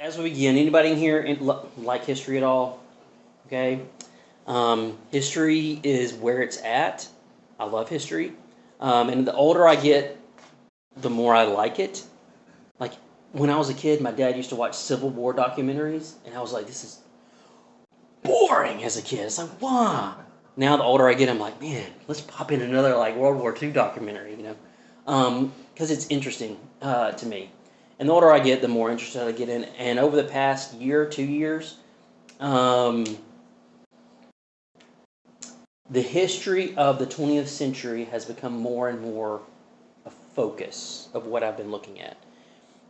as we begin, anybody in here like history at all? Okay. History is where it's at. I love history. And the older I get, the more I like it. Like, when I was a kid, my dad used to watch Civil War documentaries, and I was like, this is boring as a kid. It's like, why? Now, the older I get, I'm like, man, let's pop in another, like, World War II documentary, because it's interesting to me. And the older I get, the more interested I get in. And over the past year, 2 years, the history of the 20th century has become more and more a focus of what I've been looking at.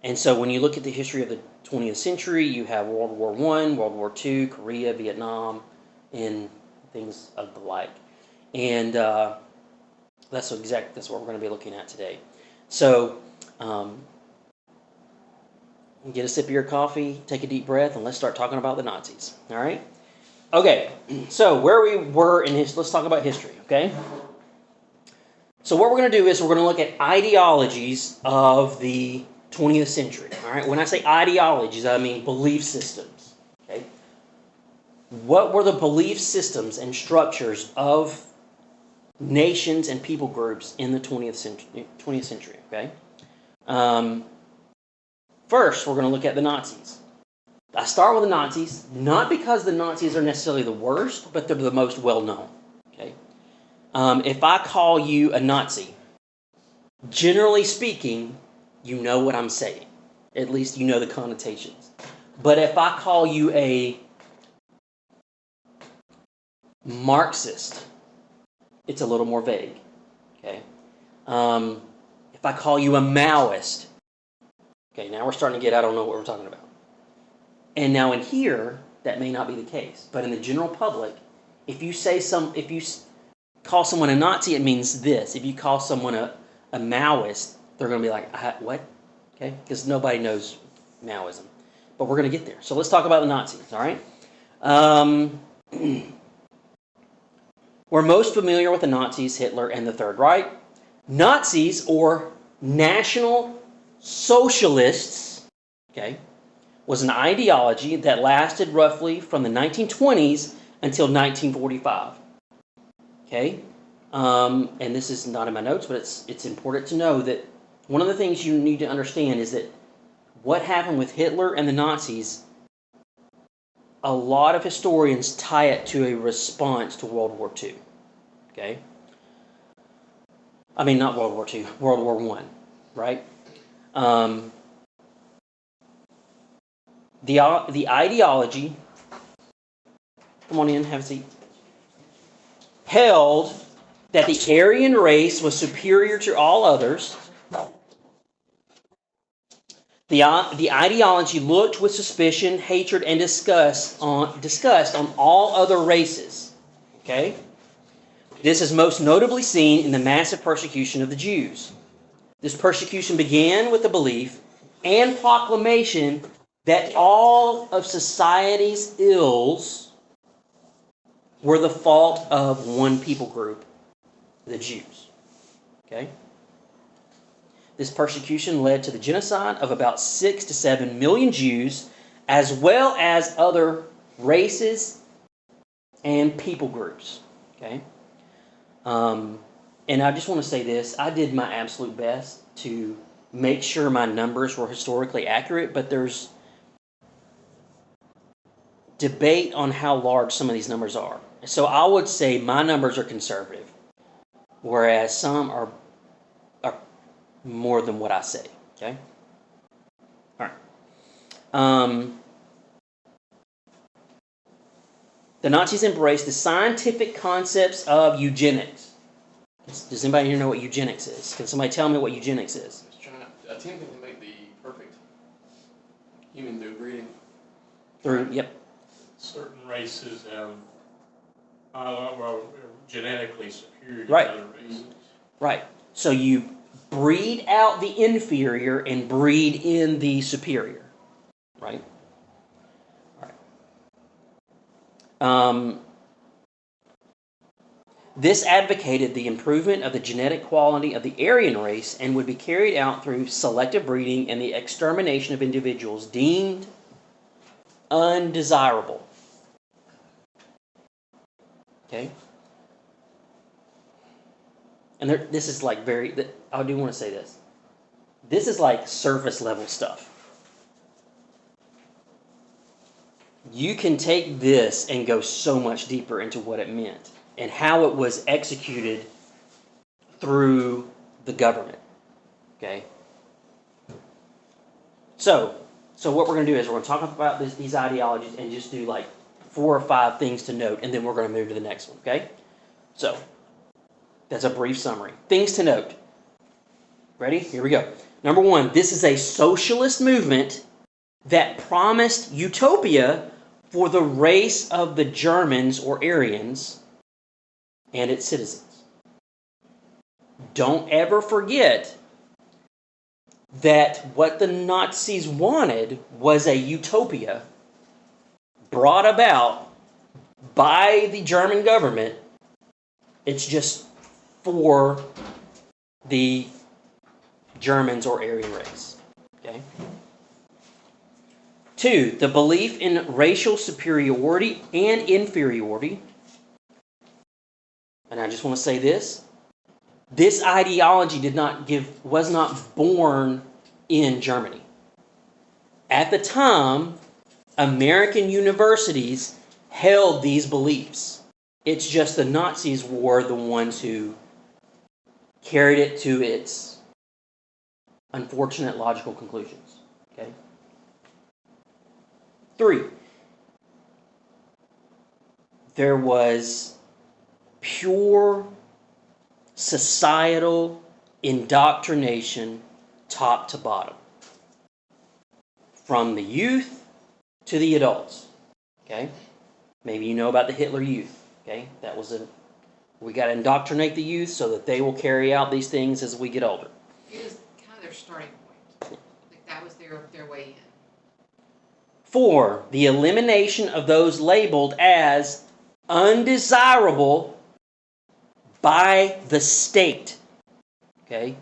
And so when you look at the history of the 20th century, you have World War I, World War II, Korea, Vietnam, and things of the like. And that's what we're going to be looking at today. So get a sip of your coffee, take a deep breath, and let's start talking about the Nazis. All right? Okay, so where we were in history, let's talk about history, okay? So what we're going to do is we're going to look at ideologies of the 20th century, all right? When I say ideologies, I mean belief systems, okay? What were the belief systems and structures of nations and people groups in the 20th century, okay? First, we're going to look at the Nazis. I start with the Nazis, not because the Nazis are necessarily the worst, but they're the most well-known, okay? If I call you a Nazi, generally speaking, you know what I'm saying. At least you know the connotations. But if I call you a Marxist, it's a little more vague, okay? If I call you a Maoist, okay, now we're starting to get, I don't know what we're talking about. And now in here, that may not be the case. But in the general public, if you call someone a Nazi, it means this. If you call someone a Maoist, they're going to be like, what? Okay? Because nobody knows Maoism. But we're going to get there. So let's talk about the Nazis, all right? We're most familiar with the Nazis, Hitler, and the Third Reich. Nazis, or National Socialists, okay, was an ideology that lasted roughly from the 1920s until 1945. Okay? And this is not in my notes, but it's important to know that one of the things you need to understand is that what happened with Hitler and the Nazis, a lot of historians tie it to a response to World War II. Okay? I mean, not World War II, World War I, right? The ideology, come on in, have a seat, held that the Aryan race was superior to all others. The ideology looked with suspicion, hatred, and disgust on all other races. Okay? This is most notably seen in the massive persecution of the Jews. This persecution began with the belief and proclamation that all of society's ills were the fault of one people group, the Jews. Okay? This persecution led to the genocide of about 6 to 7 million Jews, as well as other races and people groups. Okay? And I just want to say this. I did my absolute best to make sure my numbers were historically accurate, but there's debate on how large some of these numbers are. So I would say my numbers are conservative, whereas some are more than what I say. Okay? All right. The Nazis embraced the scientific concepts of eugenics. Does anybody here know what eugenics is? Can somebody tell me what eugenics is? Attempting to make the perfect human through breeding. Yep. Certain races have, genetically superior to Right. other races. Right. So you breed out the inferior and breed in the superior. Right? All right. This advocated the improvement of the genetic quality of the Aryan race and would be carried out through selective breeding and the extermination of individuals deemed undesirable. Okay? And this is like I do want to say this. This is like surface level stuff. You can take this and go so much deeper into what it meant and how it was executed through the government. Okay? So what we're going to do is we're going to talk about these ideologies and just do like 4 or 5 things to note, and then we're going to move to the next one. Okay? So that's a brief summary. Things to note. Ready? Here we go. Number 1, this is a socialist movement that promised utopia for the race of the Germans or Aryans and its citizens. Don't ever forget that what the Nazis wanted was a utopia brought about by the German government. It's just for the Germans or Aryan race. Okay? 2, the belief in racial superiority and inferiority. And I just want to say this. This ideology was not born in Germany. At the time, American universities held these beliefs. It's just the Nazis were the ones who carried it to its unfortunate logical conclusions. Okay? 3, there was pure societal indoctrination top to bottom. From the youth to the adults. Okay? Maybe you know about the Hitler Youth. Okay? We got to indoctrinate the youth so that they will carry out these things as we get older. It was kind of their starting point. Like that was their way in. 4, the elimination of those labeled as undesirable by the state. Okay?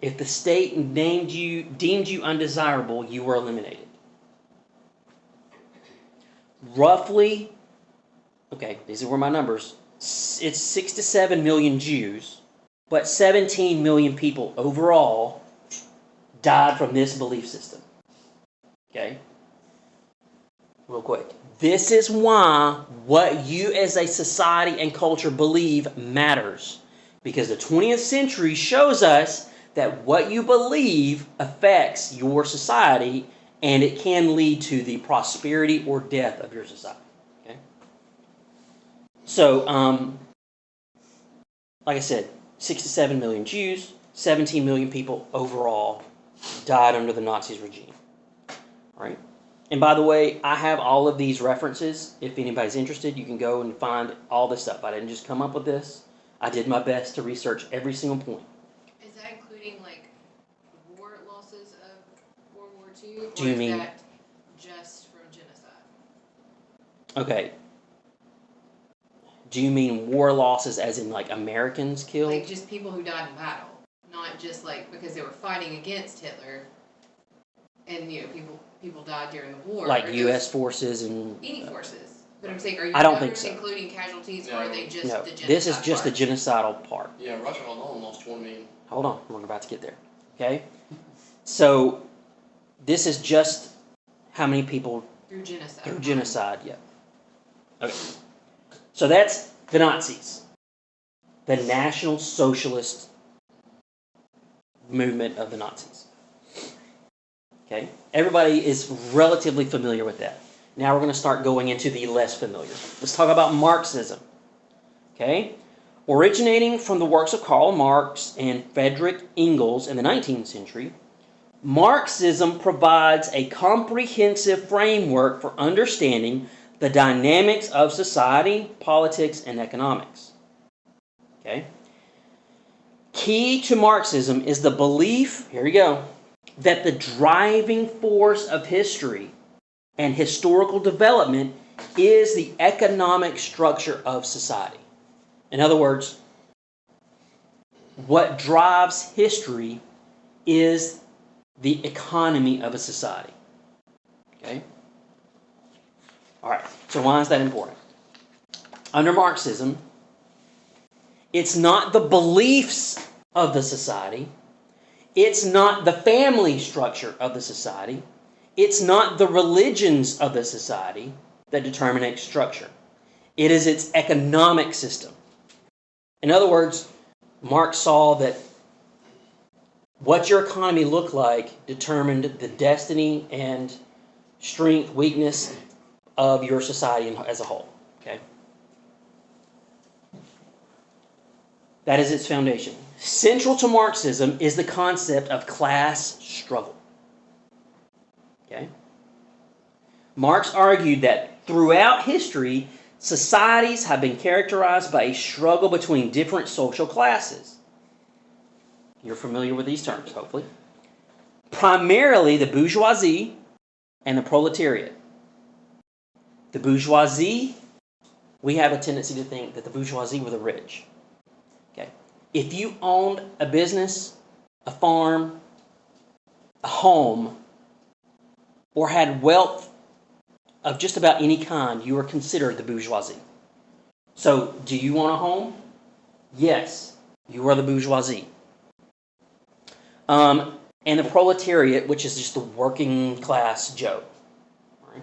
If the state deemed you undesirable, you were eliminated. Roughly, okay, these are my numbers. It's 6 to 7 million Jews, but 17 million people overall died from this belief system. Okay? Real quick. This is why what you as a society and culture believe matters. Because the 20th century shows us that what you believe affects your society, and it can lead to the prosperity or death of your society. Okay? So, like I said, 6 to 7 million Jews, 17 million people overall died under the Nazi regime. All right? And by the way, I have all of these references. If anybody's interested, you can go and find all this stuff. I didn't just come up with this. I did my best to research every single point. Is that including like war losses of World War II? Do you mean that just from genocide? Okay. Do you mean war losses as in like Americans killed? Like just people who died in battle, not just like because they were fighting against Hitler, and people died during the war. Like U.S. forces and any forces. But I'm saying, are you I don't think so. including casualties, No. or are they just no, the genocide this is just part? the genocidal part. Yeah, Russia alone lost 20 million. Hold on, we're about to get there. Okay? So, this is just how many people Through genocide. through genocide, yeah. Okay. So that's the Nazis. The National Socialist movement of the Nazis. Okay? Everybody is relatively familiar with that. Now we're going to start going into the less familiar. Let's talk about Marxism. Okay? Originating from the works of Karl Marx and Friedrich Engels in the 19th century, Marxism provides a comprehensive framework for understanding the dynamics of society, politics, and economics. Okay? Key to Marxism is the belief, here we go, that the driving force of history and historical development is the economic structure of society. In other words, what drives history is the economy of a society. Okay? All right, so why is that important? Under Marxism, it's not the beliefs of the society, it's not the family structure of the society, it's not the religions of the society that determine its structure. It is its economic system. In other words, Marx saw that what your economy looked like determined the destiny and strength, weakness of your society as a whole. Okay? That is its foundation. Central to Marxism is the concept of class struggle. Okay? Marx argued that throughout history, societies have been characterized by a struggle between different social classes. You're familiar with these terms, hopefully. Primarily the bourgeoisie and the proletariat. The bourgeoisie, we have a tendency to think that the bourgeoisie were the rich. Okay. If you owned a business, a farm, a home, or had wealth of just about any kind, you were considered the bourgeoisie. So, do you want a home? Yes, you are the bourgeoisie. And the proletariat, which is just the working class Joe. Right?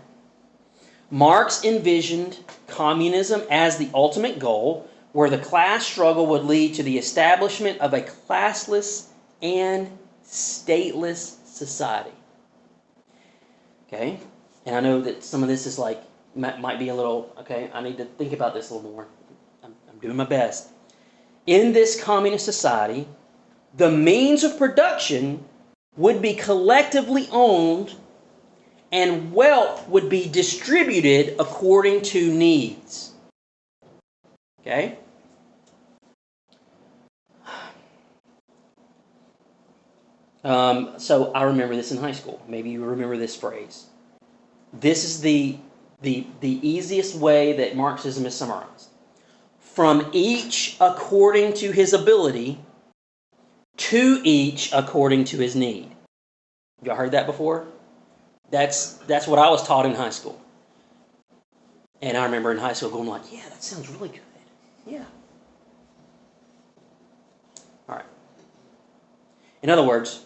Marx envisioned communism as the ultimate goal, where the class struggle would lead to the establishment of a classless and stateless society. Okay? And I know that some of this is like, might be a little, okay, I need to think about this a little more. I'm doing my best. In this communist society, the means of production would be collectively owned and wealth would be distributed according to needs. Okay? So I remember this in high school. Maybe you remember this phrase. This is the easiest way that Marxism is summarized. From each according to his ability, to each according to his need. Y'all heard that before? That's what I was taught in high school. And I remember in high school going like, yeah, that sounds really good. Yeah. All right. In other words,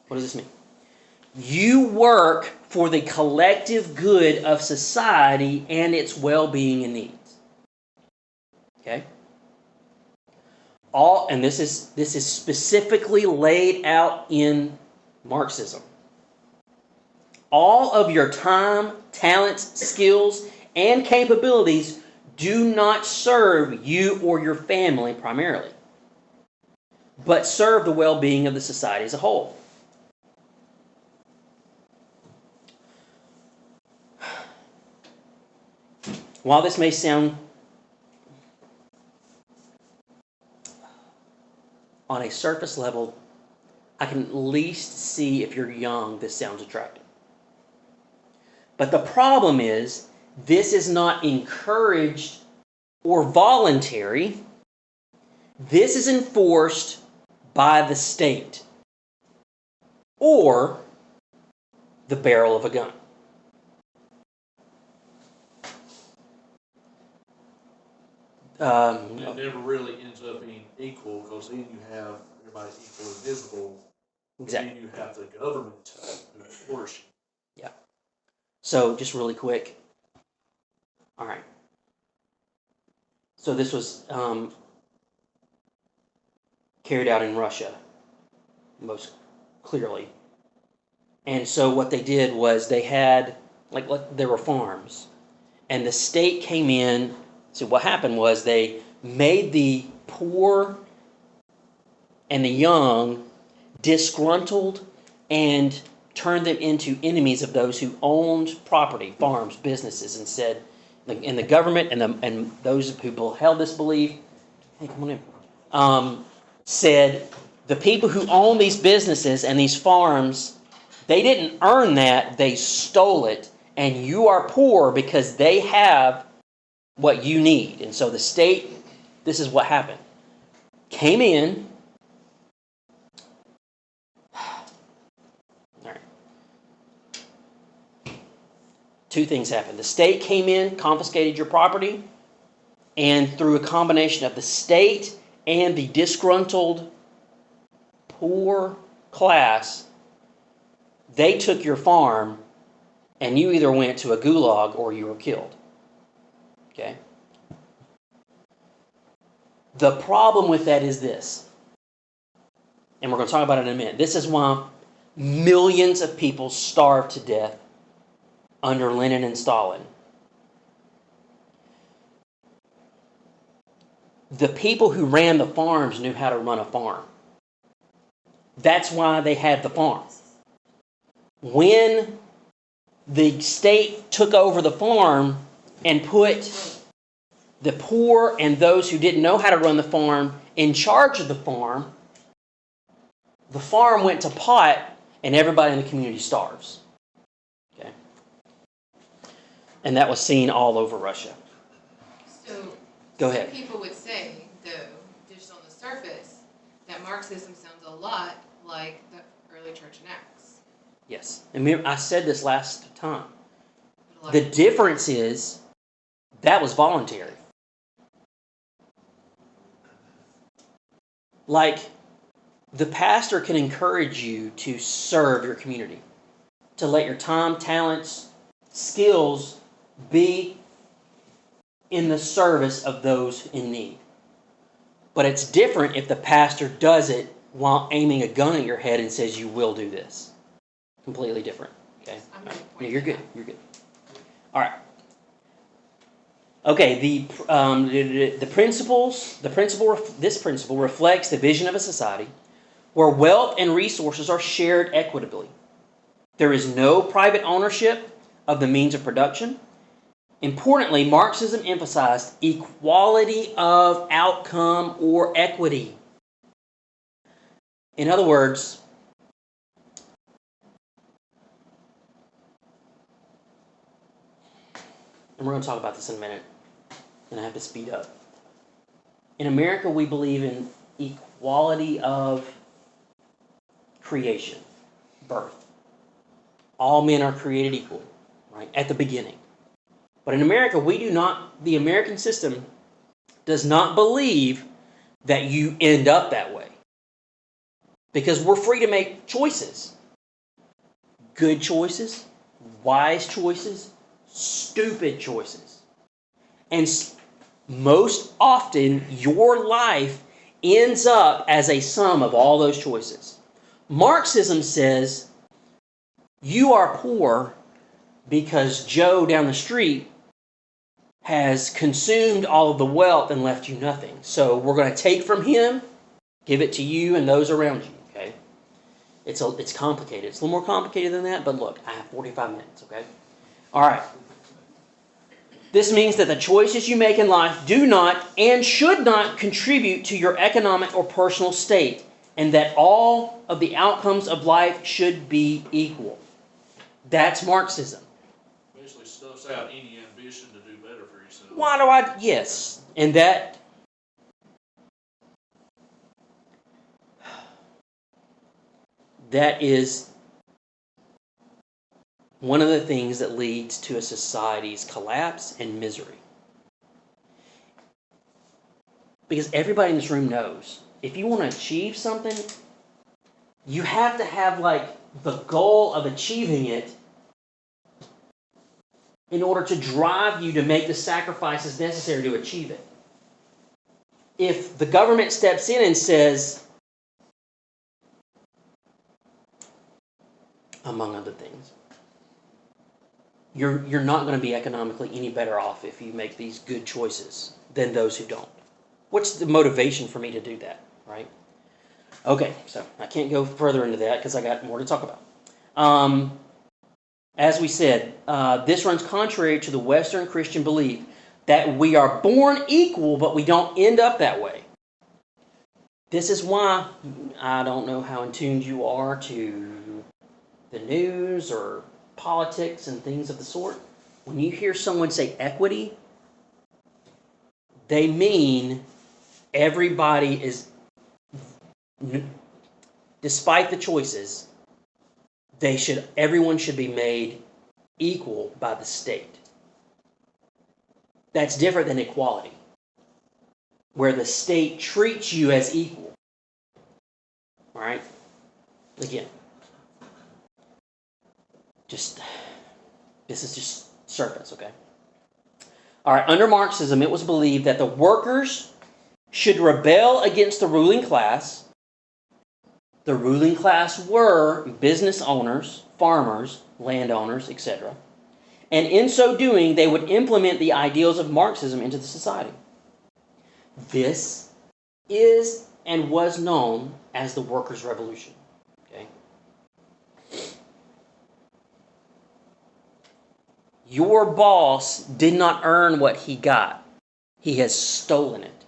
what does this mean? You work for the collective good of society and its well-being and needs. Okay? And this is specifically laid out in Marxism. All of your time, talents, skills, and capabilities do not serve you or your family primarily, but serve the well-being of the society as a whole. While this may sound on a surface level, I can at least see if you're young, this sounds attractive. But the problem is, this is not encouraged or voluntary. This is enforced by the state or the barrel of a gun. It never really ends up being equal, because then you have everybody equal and visible. Exactly. Then you have the government who enforce you. Yeah. So just really quick. All right. So this was carried out in Russia, most clearly. And so what they did was they had, like there were farms. And the state came in. So what happened was they made the poor and the young disgruntled and turned them into enemies of those who owned property, farms, businesses, and said, and the government and those who held this belief, hey, come on in, said the people who own these businesses and these farms, they didn't earn that, they stole it, and you are poor because they have what you need. And so the state, this is what happened, came in, two things happened. The state came in, confiscated your property, and through a combination of the state and the disgruntled poor class, they took your farm, and you either went to a gulag or you were killed. Okay? The problem with that is this, and we're going to talk about it in a minute. This is why millions of people starved to death under Lenin and Stalin. The people who ran the farms knew how to run a farm. That's why they had the farm. When the state took over the farm and put the poor and those who didn't know how to run the farm in charge of the farm went to pot and everybody in the community starves. Okay? And that was seen all over Russia. So, Go ahead. some people would say, though, just on the surface, that Marxism sounds a lot like the early church in Acts. Yes. And I said this last time. But a lot The of- difference is that was voluntary. Like, the pastor can encourage you to serve your community, to let your time, talents, skills be in the service of those in need. But it's different if the pastor does it while aiming a gun at your head and says you will do this. Completely different. Okay? I'm gonna Yeah, point you're that good. out. You're good. All right. Okay. The principles. This principle reflects the vision of a society where wealth and resources are shared equitably. There is no private ownership of the means of production. Importantly, Marxism emphasized equality of outcome or equity. In other words, and we're going to talk about this in a minute, and I have to speed up. In America, we believe in equality of creation, birth. All men are created equal, right, at the beginning. But in America, the American system does not believe that you end up that way. Because we're free to make choices. Good choices, wise choices, stupid choices. And most often, your life ends up as a sum of all those choices. Marxism says you are poor because Joe down the street has consumed all of the wealth and left you nothing. So we're going to take from him, give it to you and those around you. Okay? It's complicated. It's a little more complicated than that, but look, I have 45 minutes, okay? All right. This means that the choices you make in life do not and should not contribute to your economic or personal state, and that all of the outcomes of life should be equal. That's Marxism. Basically stuffs out any ambition to do better for yourself. Why do I? Yes. And that is one of the things that leads to a society's collapse and misery. Because everybody in this room knows, if you want to achieve something, you have to have like the goal of achieving it in order to drive you to make the sacrifices necessary to achieve it. If the government steps in and says, among other things, you're not going to be economically any better off if you make these good choices than those who don't. What's the motivation for me to do that, right? Okay, so I can't go further into that because I got more to talk about. As we said, this runs contrary to the Western Christian belief that we are born equal, but we don't end up that way. This is why I don't know how in tuned you are to the news or politics and things of the sort. When you hear someone say equity, they mean everybody is, despite the choices, everyone should be made equal by the state. That's different than equality, where the state treats you as equal. All right? Again, this is just surface, okay? All right, under Marxism, it was believed that the workers should rebel against the ruling class. The ruling class were business owners, farmers, landowners, etc. And in so doing, they would implement the ideals of Marxism into the society. This is and was known as the Workers' Revolution. Okay? Your boss did not earn what he got. He has stolen it.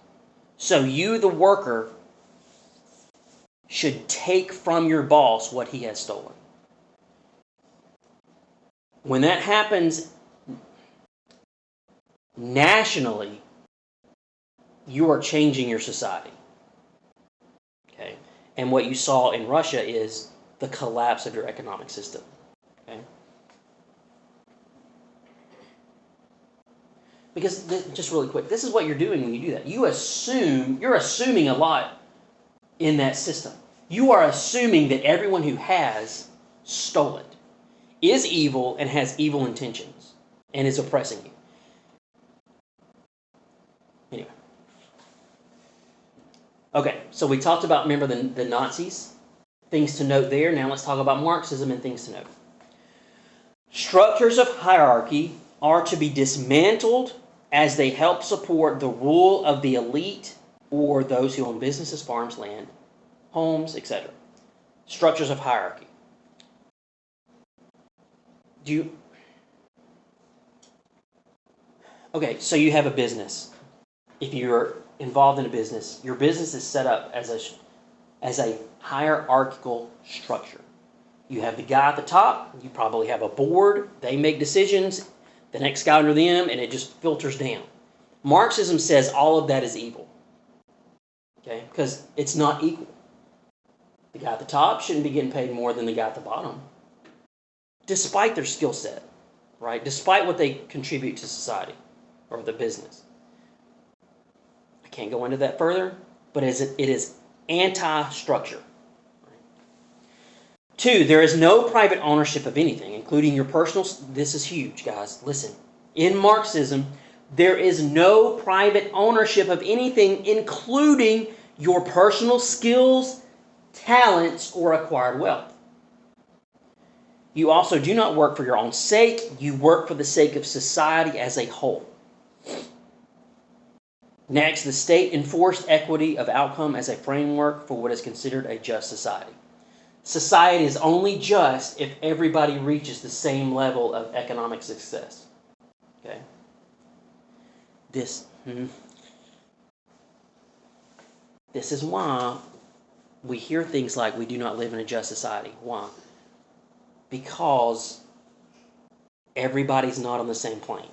So you, the worker, should take from your boss what he has stolen. When that happens nationally, you are changing your society. Okay? And what you saw in Russia is the collapse of your economic system. Okay? Because, just really quick, this is what you're doing when you do that. You're assuming a lot in that system. You are assuming that everyone who has stole it is evil and has evil intentions and is oppressing you. Anyway. Okay, so we talked about, remember, the Nazis? Things to note there. Now let's talk about Marxism and things to note. Structures of hierarchy are to be dismantled as they help support the rule of the elite or those who own businesses, farms, land, homes, etc. Structures of hierarchy. Okay, so you have a business. If you're involved in a business, your business is set up as a hierarchical structure. You have the guy at the top, you probably have a board, they make decisions, the next guy under them, and it just filters down. Marxism says all of that is evil. Okay? Because it's not equal. The guy at the top shouldn't be getting paid more than the guy at the bottom, despite their skill set, right? Despite what they contribute to society or the business. I can't go into that further, but it is anti-structure. 2, there is no private ownership of anything, including your personal... This is huge, guys. Listen. In Marxism, there is no private ownership of anything, including your personal skills, talents, or acquired wealth. You also do not work for your own sake. You work for the sake of society as a whole. Next, the state enforced equity of outcome as a framework for what is considered a just society. Society is only just if everybody reaches the same level of economic success. Okay? This is why we hear things like we do not live in a just society. Why? Because everybody's not on the same plane.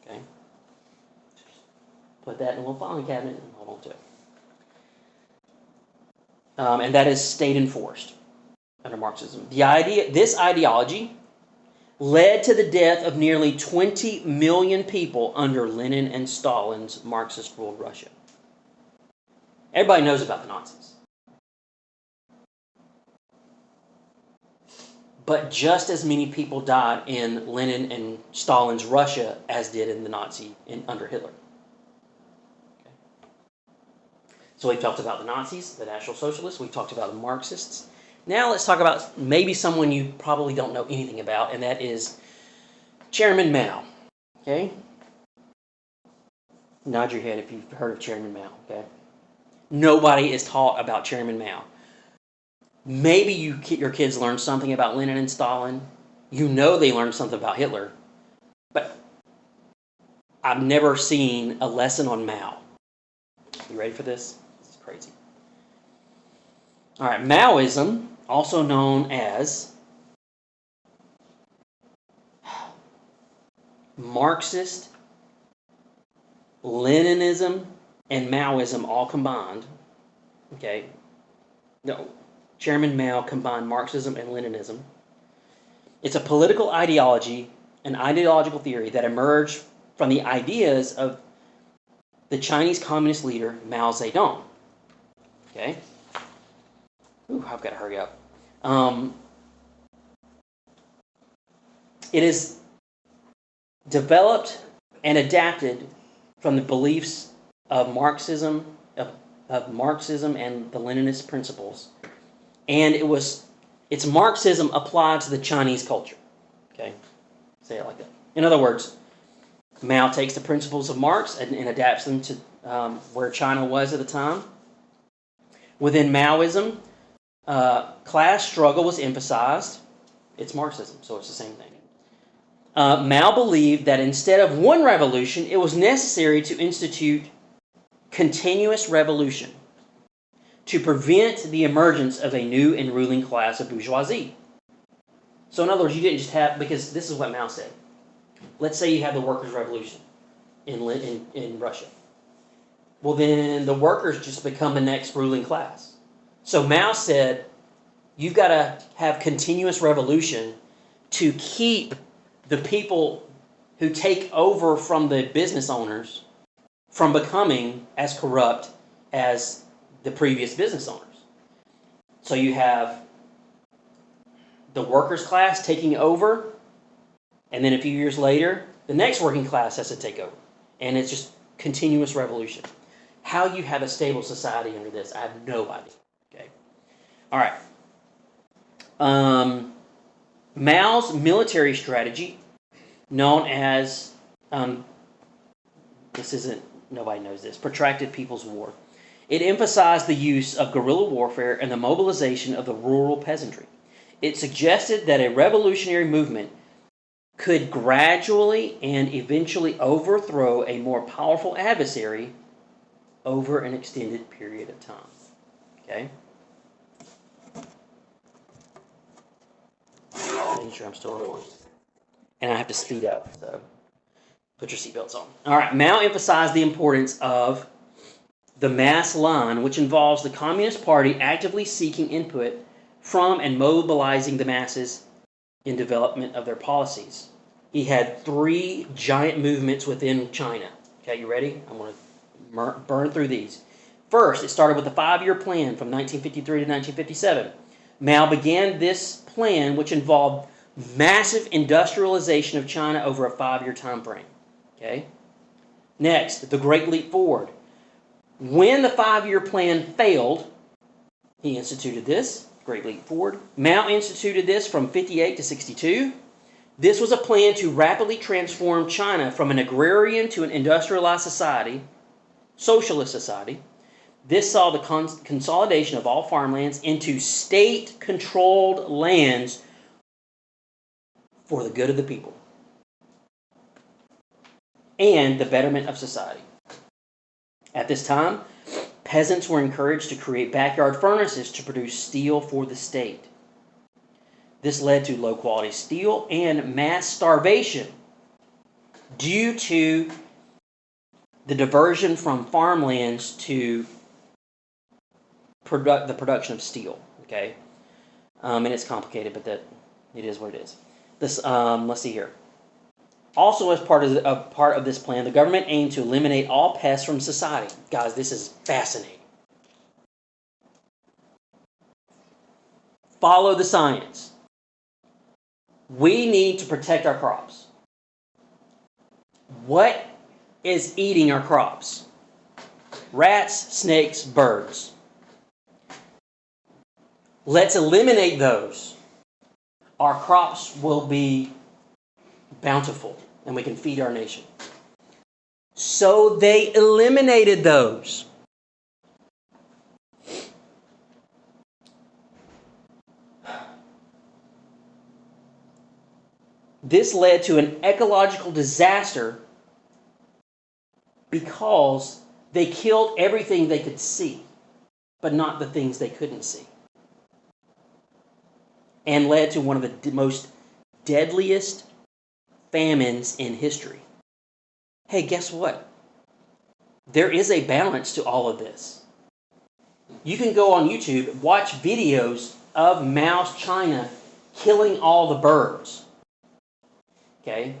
Okay? Put that in a little filing cabinet and hold on to it. And that is state enforced under Marxism. This ideology led to the death of nearly 20 million people under Lenin and Stalin's Marxist-ruled Russia. Everybody knows about the Nazis. But just as many people died in Lenin and Stalin's Russia as did in the under Hitler. So we've talked about the Nazis, the National Socialists. We've talked about the Marxists. Now let's talk about maybe someone you probably don't know anything about, and that is Chairman Mao. Okay? Nod your head if you've heard of Chairman Mao. Okay? Nobody is taught about Chairman Mao. Maybe your kids learned something about Lenin and Stalin. You know they learned something about Hitler. But I've never seen a lesson on Mao. You ready for this? Crazy. All right, Maoism, also known as Marxist, Leninism, and Maoism all combined. Okay. No, Chairman Mao combined Marxism and Leninism. It's a political ideology, an ideological theory that emerged from the ideas of the Chinese communist leader Mao Zedong. Okay? Ooh, I've got to hurry up. It is developed and adapted from the beliefs of Marxism, of Marxism and the Leninist principles, and it's Marxism applied to the Chinese culture. Okay, say it like that. In other words, Mao takes the principles of Marx and adapts them to where China was at the time. Within Maoism, class struggle was emphasized. It's Marxism, so it's the same thing. Mao believed that instead of one revolution, it was necessary to institute continuous revolution to prevent the emergence of a new and ruling class of bourgeoisie. So in other words, you didn't just have, because this is what Mao said. Let's say you have the workers' revolution in Russia. Well, then the workers just become the next ruling class. So Mao said, you've got to have continuous revolution to keep the people who take over from the business owners from becoming as corrupt as the previous business owners. So you have the workers' class taking over, and then a few years later, the next working class has to take over. And it's just continuous revolution. How you have a stable society under this, I have no idea. Okay. All right. Mao's military strategy, known as, nobody knows this, protracted People's War. It emphasized the use of guerrilla warfare and the mobilization of the rural peasantry. It suggested that a revolutionary movement could gradually and eventually overthrow a more powerful adversary over an extended period of time. Okay? Making sure I'm still recording. And I have to speed up, so put your seatbelts on. All right, Mao emphasized the importance of the mass line, which involves the Communist Party actively seeking input from and mobilizing the masses in development of their policies. He had 3 giant movements within China. Okay, you ready? I'm going to burn through these. First, it started with the 5-year plan from 1953 to 1957. Mao began this plan, which involved massive industrialization of China over a 5-year time frame. Okay? Next, the Great Leap Forward. When the 5-year plan failed, he instituted this, Great Leap Forward. Mao instituted this from 58 to 62. This was a plan to rapidly transform China from an agrarian to an industrialized society, socialist society. This saw the consolidation of all farmlands into state-controlled lands for the good of the people and the betterment of society. At this time, peasants were encouraged to create backyard furnaces to produce steel for the state. This led to low-quality steel and mass starvation due to the diversion from farmlands to the production of steel. Okay, and it's complicated, but that it is what it is. This, let's see here. Also, as part of this plan, the government aimed to eliminate all pests from society. Guys, this is fascinating. Follow the science. We need to protect our crops. What is eating our crops? Rats, snakes, birds. Let's eliminate those. Our crops will be bountiful and we can feed our nation. So they eliminated those. This led to an ecological disaster because they killed everything they could see, but not the things they couldn't see. And led to one of the most deadliest famines in history. Hey, guess what? There is a balance to all of this. You can go on YouTube, watch videos of Mao's China killing all the birds. Okay?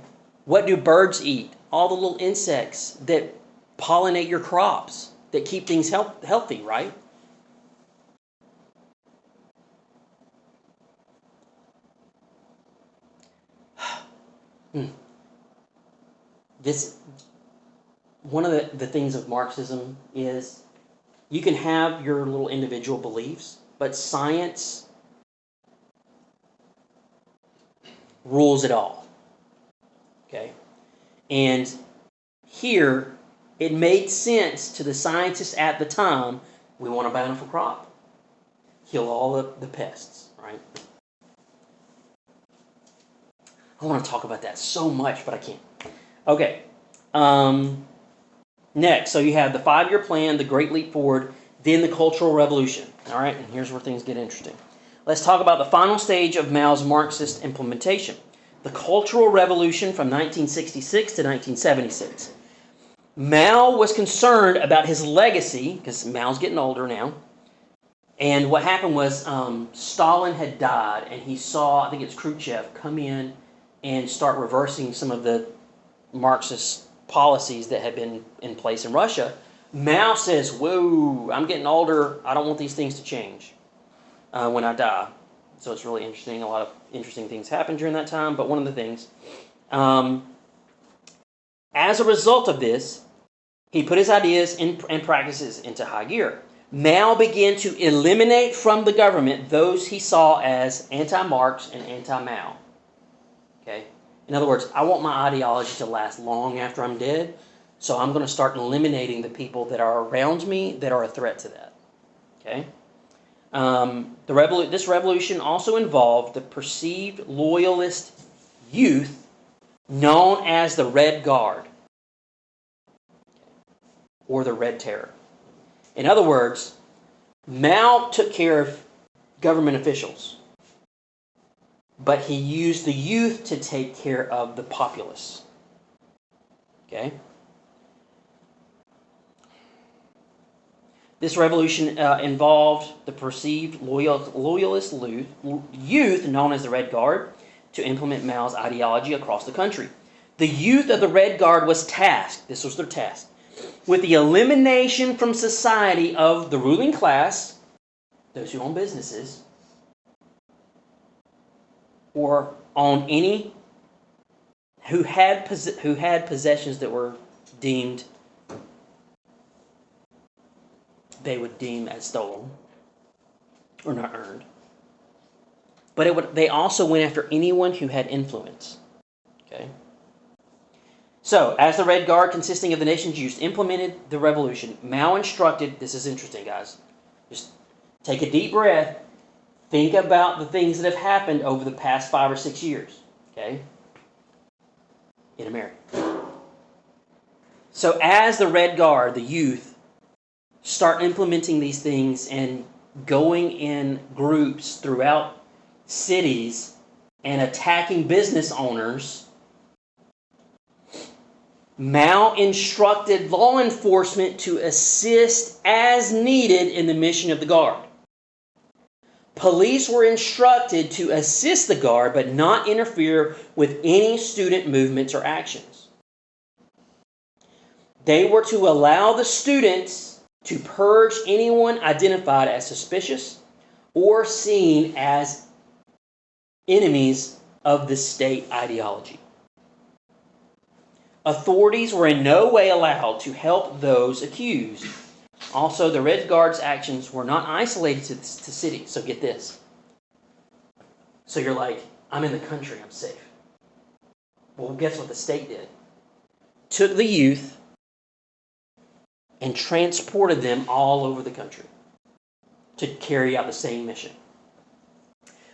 What do birds eat? All the little insects that pollinate your crops, that keep things healthy, right? One of the things of Marxism is you can have your little individual beliefs, but science rules it all. Okay? And here, it made sense to the scientists at the time, we want a bountiful crop. Kill all the pests, right? I want to talk about that so much, but I can't. Okay. Next, so you have the 5-year plan, the Great Leap Forward, then the Cultural Revolution. All right, and here's where things get interesting. Let's talk about the final stage of Mao's Marxist implementation, the Cultural Revolution from 1966 to 1976. Mao was concerned about his legacy, because Mao's getting older now. And what happened was Stalin had died, and he saw, I think it's Khrushchev, come in and start reversing some of the Marxist policies that had been in place in Russia. Mao says, whoa, I'm getting older. I don't want these things to change when I die. So it's really interesting. A lot of interesting things happened during that time. But one of the things, as a result of this, he put his ideas and practices into high gear. Mao began to eliminate from the government those he saw as anti-Marx and anti-Mao. Okay? In other words, I want my ideology to last long after I'm dead, so I'm going to start eliminating the people that are around me that are a threat to that. Okay? This revolution also involved the perceived loyalist youth known as the Red Guard, or the Red Terror. In other words, Mao took care of government officials, but he used the youth to take care of the populace. Okay? This revolution involved the perceived loyalist youth, known as the Red Guard, to implement Mao's ideology across the country. The youth of the Red Guard was tasked, this was their task, with the elimination from society of the ruling class, those who own businesses, or own any who had possessions that were deemed, they would deem as stolen or not earned. But they also went after anyone who had influence. Okay. So, as the Red Guard, consisting of the nation's youth, implemented the revolution, Mao instructed, this is interesting, guys, just take a deep breath, think about the things that have happened over the past 5 or 6 years, okay, in America. So, as the Red Guard, the youth, start implementing these things and going in groups throughout cities and attacking business owners, Mao instructed law enforcement to assist as needed in the mission of the Guard. Police were instructed to assist the Guard but not interfere with any student movements or actions. They were to allow the students to purge anyone identified as suspicious or seen as enemies of the state ideology. Authorities were in no way allowed to help those accused. Also, the Red Guard's actions were not isolated to cities. So get this. So you're like, I'm in the country, I'm safe. Well, guess what the state did? Took the youth and transported them all over the country to carry out the same mission.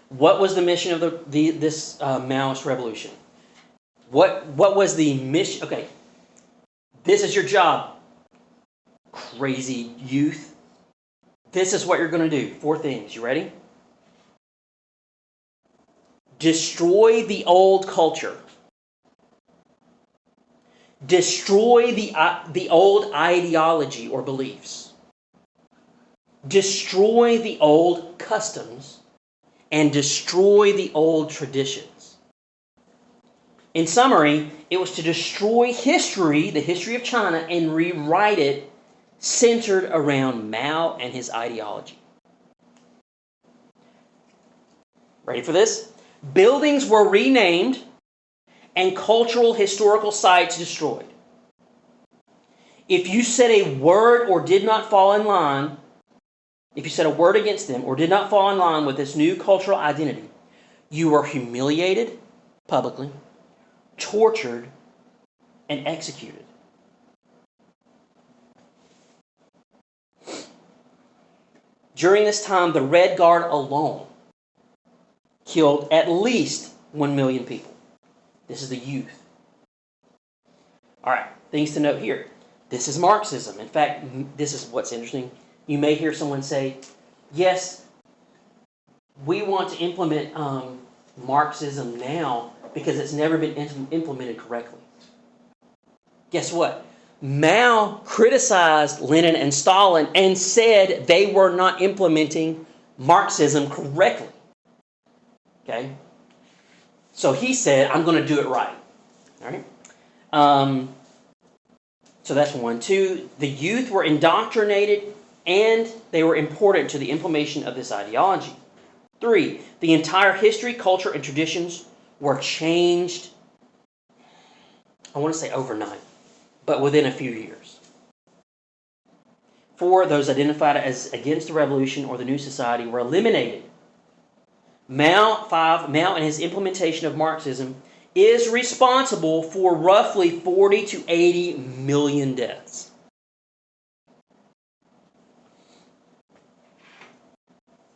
What was the mission of this Maoist revolution? What was the mission? Okay, this is your job, crazy youth. This is what you're going to do. 4 things. You ready? Destroy the old culture. Destroy the old ideology or beliefs. Destroy the old customs and destroy the old traditions. In summary, it was to destroy history, the history of China, and rewrite it centered around Mao and his ideology. Ready for this? Buildings were renamed and cultural historical sites destroyed. If you said a word or did not fall in line, if you said a word against them or did not fall in line with this new cultural identity, you were humiliated publicly, tortured, and executed. During this time, the Red Guard alone killed at least 1 million people. This is the youth. All right, things to note here. This is Marxism. In fact, this is what's interesting. You may hear someone say, yes, we want to implement Marxism now because it's never been implemented correctly. Guess what? Mao criticized Lenin and Stalin and said they were not implementing Marxism correctly. Okay? So he said, I'm going to do it right. All right? So that's one. Two, the youth were indoctrinated and they were important to the implementation of this ideology. Three, the entire history, culture, and traditions were changed, I want to say overnight, but within a few years. Four, those identified as against the revolution or the new society were eliminated. Mao and his implementation of Marxism is responsible for roughly 40 to 80 million deaths.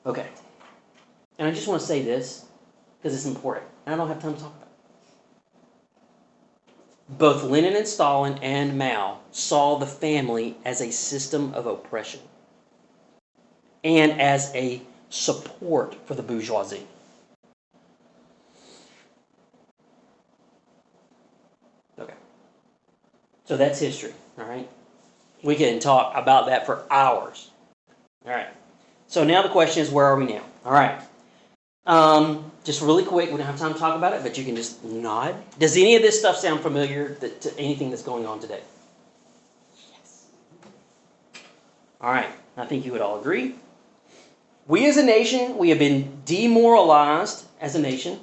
Okay. And I just want to say this because it's important. And I don't have time to talk about it. Both Lenin and Stalin and Mao saw the family as a system of oppression and as a support for the bourgeoisie. Okay. So that's history, all right? We can talk about that for hours. All right. So now the question is, where are we now? All right. Just really quick, we don't have time to talk about it, but you can just nod. Does any of this stuff sound familiar to anything that's going on today? Yes. All right. I think you would all agree. We as a nation, we have been demoralized as a nation.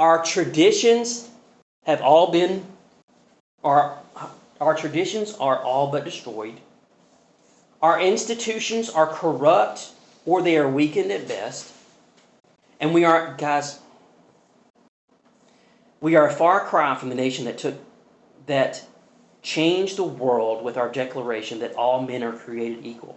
Our traditions have all been, our traditions are all but destroyed. Our institutions are corrupt or they are weakened at best. And we are, guys, we are a far cry from the nation that changed the world with our declaration that all men are created equal.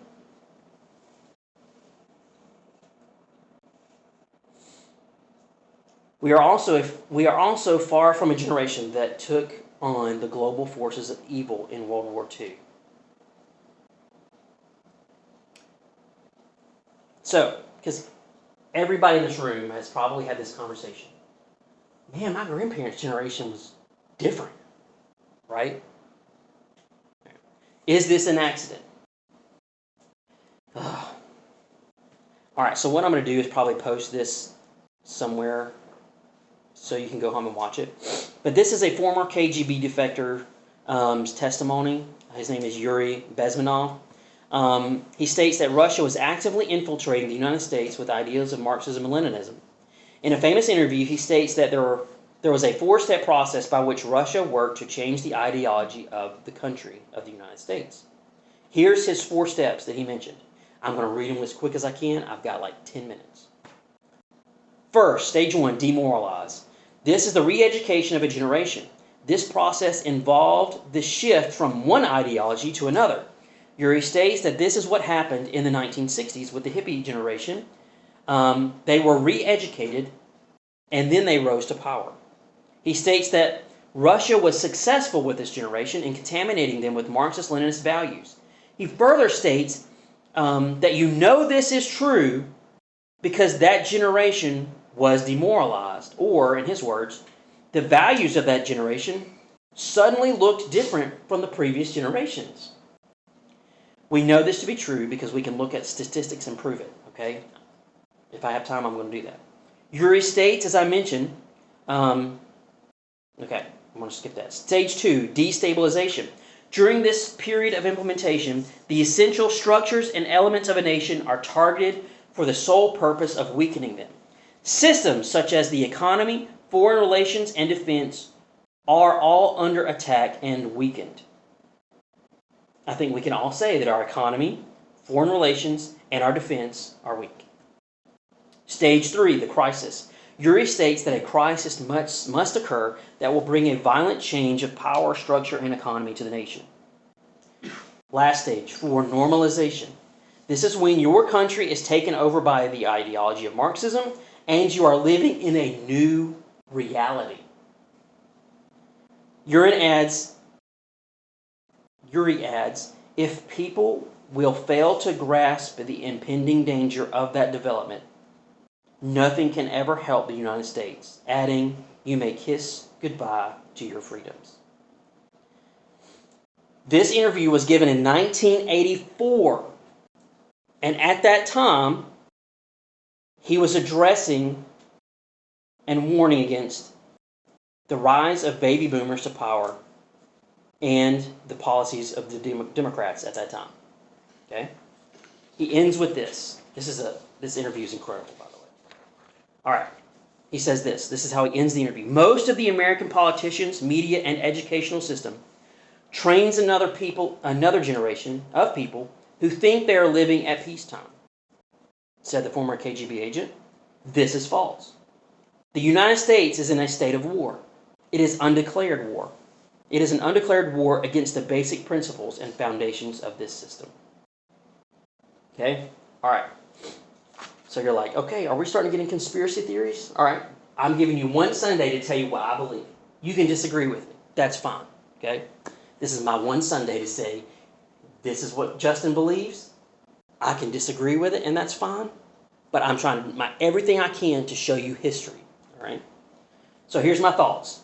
We are also far from a generation that took on the global forces of evil in World War II. So, because everybody in this room has probably had this conversation. Man, my grandparents' generation was different, right? Is this an accident? All right, so what I'm going to do is probably post this somewhere so you can go home and watch it. But this is a former KGB defector's testimony. His name is Yuri Bezmenov. He states that Russia was actively infiltrating the United States with ideas of Marxism and Leninism. In a famous interview, he states that there was a four-step process by which Russia worked to change the ideology of the country, of the United States. Here's his 4 steps that he mentioned. I'm going to read them as quick as I can. I've got like 10 minutes. First, stage 1, demoralize. This is the re-education of a generation. This process involved the shift from one ideology to another. Yuri states that this is what happened in the 1960s with the hippie generation. They were re-educated and then they rose to power. He states that Russia was successful with this generation in contaminating them with Marxist-Leninist values. He further states that you know this is true because that generation was demoralized, or, in his words, the values of that generation suddenly looked different from the previous generations. We know this to be true because we can look at statistics and prove it, okay? If I have time, I'm going to do that. Uri states, as I mentioned, okay, I'm going to skip that. Stage 2, destabilization. During this period of implementation, the essential structures and elements of a nation are targeted for the sole purpose of weakening them. Systems such as the economy, foreign relations, and defense are all under attack and weakened. I think we can all say that our economy, foreign relations, and our defense are weak. Stage 3, the crisis. Uri states that a crisis must occur that will bring a violent change of power, structure, and economy to the nation. Last stage, 4, normalization. This is when your country is taken over by the ideology of Marxism and you are living in a new reality. Uri adds, if people will fail to grasp the impending danger of that development, nothing can ever help the United States, adding, you may kiss goodbye to your freedoms. This interview was given in 1984, and at that time, he was addressing and warning against the rise of baby boomers to power and the policies of the Democrats at that time. Okay? He ends with this. This interview is incredible, by the way. All right. He says this. This is how he ends the interview. Most of the American politicians, media, and educational system trains another generation of people who think they are living at peacetime, said the former KGB agent. This is false. The United States is in a state of war. It is undeclared war. It is an undeclared war against the basic principles and foundations of this system. Okay? All right. So you're like, okay, are we starting to get in conspiracy theories? All right. I'm giving you one Sunday to tell you what I believe. You can disagree with me. That's fine. Okay? This is my one Sunday to say, this is what Justin believes. I can disagree with it, and that's fine. But I'm trying to do everything I can to show you history. All right? So here's my thoughts.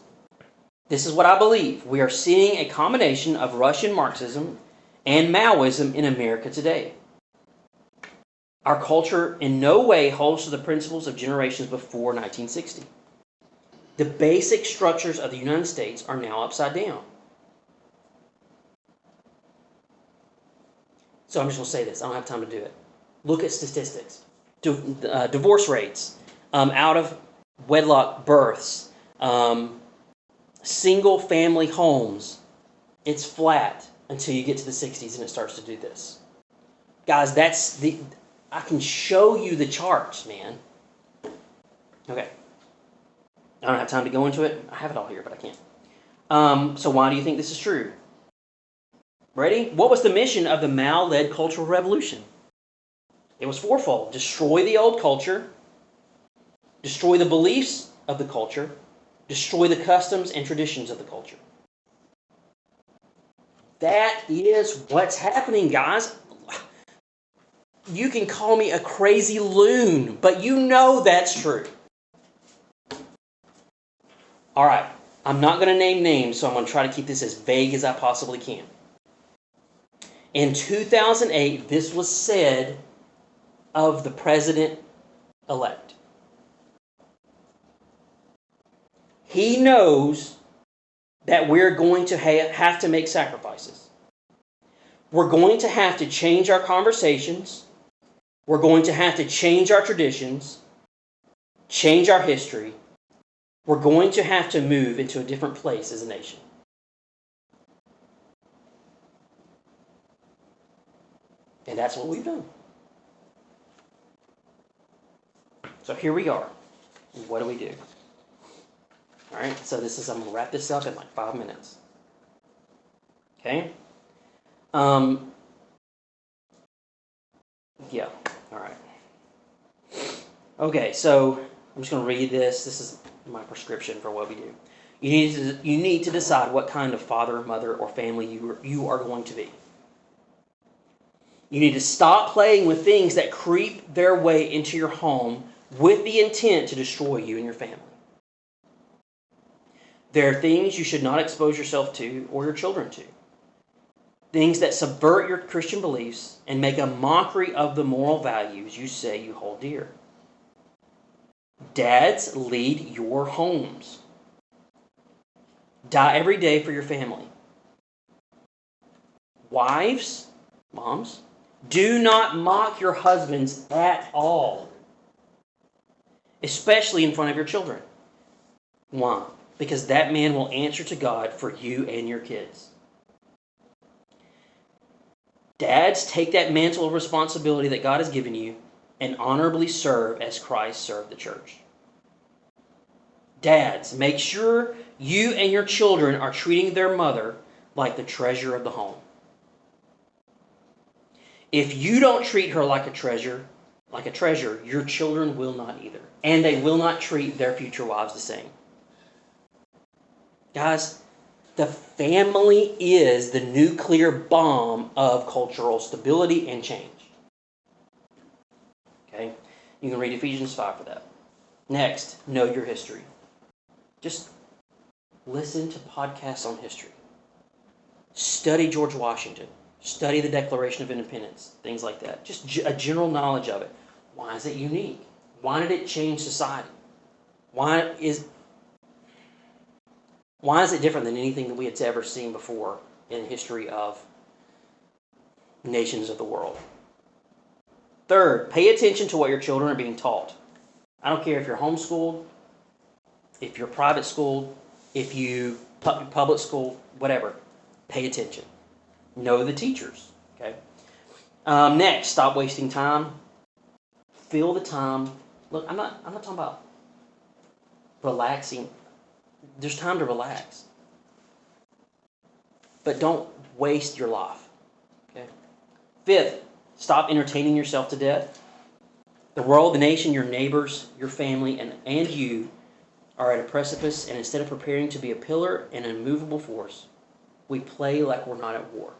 This is what I believe. We are seeing a combination of Russian Marxism and Maoism in America today. Our culture in no way holds to the principles of generations before 1960. The basic structures of the United States are now upside down. So I'm just going to say this. I don't have time to do it. Look at statistics. Divorce rates, out of wedlock births, single family homes. It's flat until you get to the 60s and it starts to do this. Guys, I can show you the charts, man. Okay. I don't have time to go into it. I have it all here, but I can't. So why do you think this is true? Ready? What was the mission of the Mao-led Cultural Revolution? It was fourfold. Destroy the old culture, destroy the beliefs of the culture, destroy the customs and traditions of the culture. That is what's happening, guys. You can call me a crazy loon, but you know that's true. All right. I'm not going to name names, so I'm going to try to keep this as vague as I possibly can. In 2008, this was said of the president-elect. He knows that we're going to have to make sacrifices. We're going to have to change our conversations. We're going to have to change our traditions, change our history. We're going to have to move into a different place as a nation. And that's what we've done. So here we are. What do we do? All right, so I'm going to wrap this up in like 5 minutes. Okay? Yeah, all right. Okay, so I'm just going to read this. This is my prescription for what we do. You need to decide what kind of father, mother, or family you are going to be. You need to stop playing with things that creep their way into your home with the intent to destroy you and your family. There are things you should not expose yourself to or your children to. Things that subvert your Christian beliefs and make a mockery of the moral values you say you hold dear. Dads, lead your homes. Die every day for your family. Wives, moms, do not mock your husbands at all, especially in front of your children. Why? Because that man will answer to God for you and your kids. Dads, take that mantle of responsibility that God has given you and honorably serve as Christ served the church. Dads, make sure you and your children are treating their mother like the treasure of the home. If you don't treat her like a treasure, your children will not either. And they will not treat their future wives the same. Guys, the family is the nuclear bomb of cultural stability and change. Okay? You can read Ephesians 5 for that. Next, know your history. Just listen to podcasts on history. Study George Washington. Study the Declaration of Independence. Things like that. Just a general knowledge of it. Why is it unique? Why did it change society? Why is it different than anything that we had ever seen before in the history of nations of the world? Third, pay attention to what your children are being taught. I don't care if you're homeschooled, if you're private schooled, if you public school, whatever. Pay attention. Know the teachers. Okay. Next, stop wasting time. Fill the time. Look, I'm not talking about relaxing. There's time to relax. But don't waste your life. Okay. Fifth, stop entertaining yourself to death. The world, the nation, your neighbors, your family, and you are at a precipice, and instead of preparing to be a pillar and an immovable force, we play like we're not at war.